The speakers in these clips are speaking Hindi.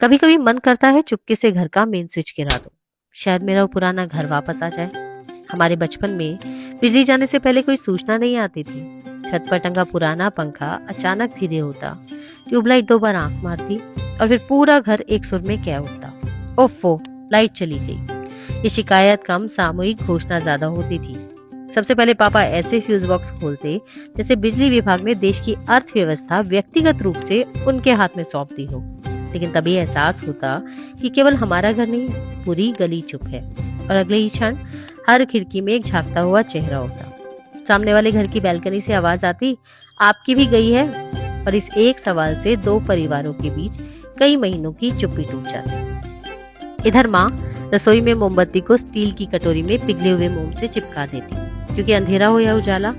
कभी कभी मन करता है चुपके से घर का मेन स्विच गिरा दो, शायद मेरा वो पुराना घर वापस आ जाए। हमारे बचपन में बिजली जाने से पहले कोई सूचना नहीं आती थी। छत पर टंगा पुराना पंखा अचानक धीरे होता, ट्यूबलाइट 2 बार आंख मारती और फिर पूरा घर एक सुर में कह उठता, ओफो, लाइट चली गई। ये शिकायत कम, सामूहिक घोषणा ज्यादा होती थी। सबसे पहले पापा ऐसे फ्यूज बॉक्स खोलते जैसे बिजली विभाग ने देश की अर्थव्यवस्था व्यक्तिगत रूप से उनके हाथ में सौंप दी हो। लेकिन तभी एहसास होता कि केवल हमारा घर नहीं, पूरी गली चुप है। और अगले ही क्षण हर खिड़की में एक झांकता हुआ चेहरा होता। सामने वाले घर की बालकनी से आवाज आती, आपकी भी गई है। और इस एक सवाल से 2 परिवारों के बीच कई महीनों की चुप्पी टूट जाती। इधर माँ रसोई में मोमबत्ती को स्टील की कटोरी में पिघले हुए मोम से चिपका देती, क्योंकि अंधेरा हो या उजाला,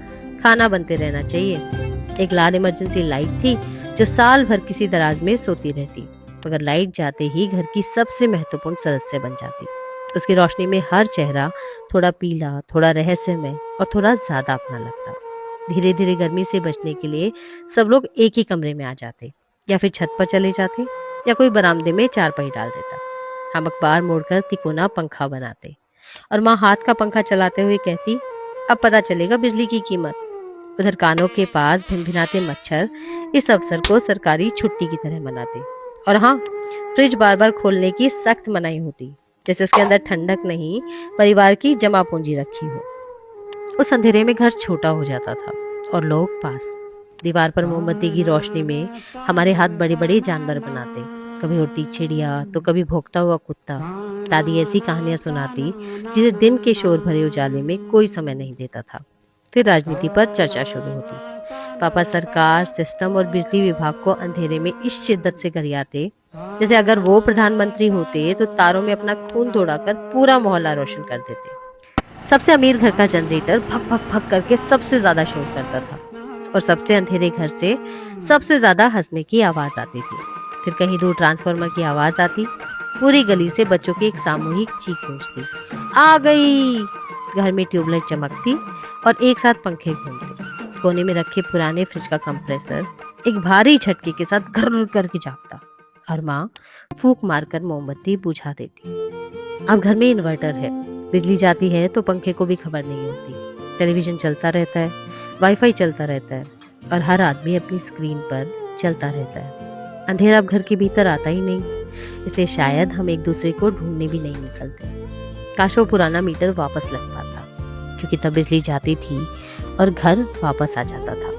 खाना बनते रहना चाहिए। एक लाल इमरजेंसी लाइट थी जो साल भर किसी दराज में सोती रहती, मगर लाइट जाते ही घर की सबसे महत्वपूर्ण सदस्य बन जाती। उसकी रोशनी में हर चेहरा थोड़ा पीला, थोड़ा रहस्यमय और थोड़ा ज्यादा अपना लगता। धीरे धीरे गर्मी से बचने के लिए सब लोग एक ही कमरे में आ जाते, या फिर छत पर चले जाते, या कोई बरामदे में चारपाई डाल देता। हम अखबार मोड़कर तिकोना पंखा बनाते और माँ हाथ का पंखा चलाते हुए कहती, अब पता चलेगा बिजली की कीमत। उधर कानों के पास भिनभिनाते मच्छर इस अवसर को सरकारी छुट्टी की तरह मनाते। और हाँ, फ्रिज बार बार खोलने की सख्त मनाही होती, जैसे उसके अंदर ठंडक नहीं, परिवार की जमा पूंजी रखी हो। उस अंधेरे में घर छोटा हो जाता था और लोग पास। दीवार पर मोमबत्ती की रोशनी में हमारे हाथ बड़े बड़े जानवर बनाते, कभी उड़ती चिड़िया तो कभी भौंकता हुआ कुत्ता। दादी ऐसी कहानियां सुनाती जिन्हें दिन के शोर भरे उजाले में कोई समय नहीं देता था। फिर राजनीति पर चर्चा शुरू होती। पापा सरकार, सिस्टम और बिजली विभाग को अंधेरे में इस शिद्दत से गरियाते जैसे अगर वो प्रधानमंत्री होते तो तारों में अपना खून दौड़ाकर पूरा मोहल्ला रोशन कर देते। सबसे अमीर घर का जनरेटर भक भक भक करके सबसे ज्यादा शोर करता था और सबसे अंधेरे घर से सबसे ज्यादा हंसने की आवाज आती थी। फिर कहीं दूर ट्रांसफार्मर की आवाज आती, पूरी गली से बच्चों की एक सामूहिक चीख गूंजती, आ गई। घर में ट्यूबलाइट चमकती और एक साथ पंखे घूमते। कोने में रखे पुराने फ्रिज का कंप्रेसर एक भारी झटके के साथ घर करके जागता और माँ फूंक मारकर मोमबत्ती बुझा देती। अब घर में इन्वर्टर है, बिजली जाती है तो पंखे को भी खबर नहीं होती। टेलीविजन चलता रहता है, वाईफाई चलता रहता है और हर आदमी अपनी स्क्रीन पर चलता रहता है। अंधेरा अब घर के भीतर आता ही नहीं, इसलिए शायद हम एक दूसरे को ढूंढने भी नहीं निकलते। काश वो पुराना मीटर वापस लग पाता, क्योंकि तब बिजली जाती थी और घर वापस आ जाता था।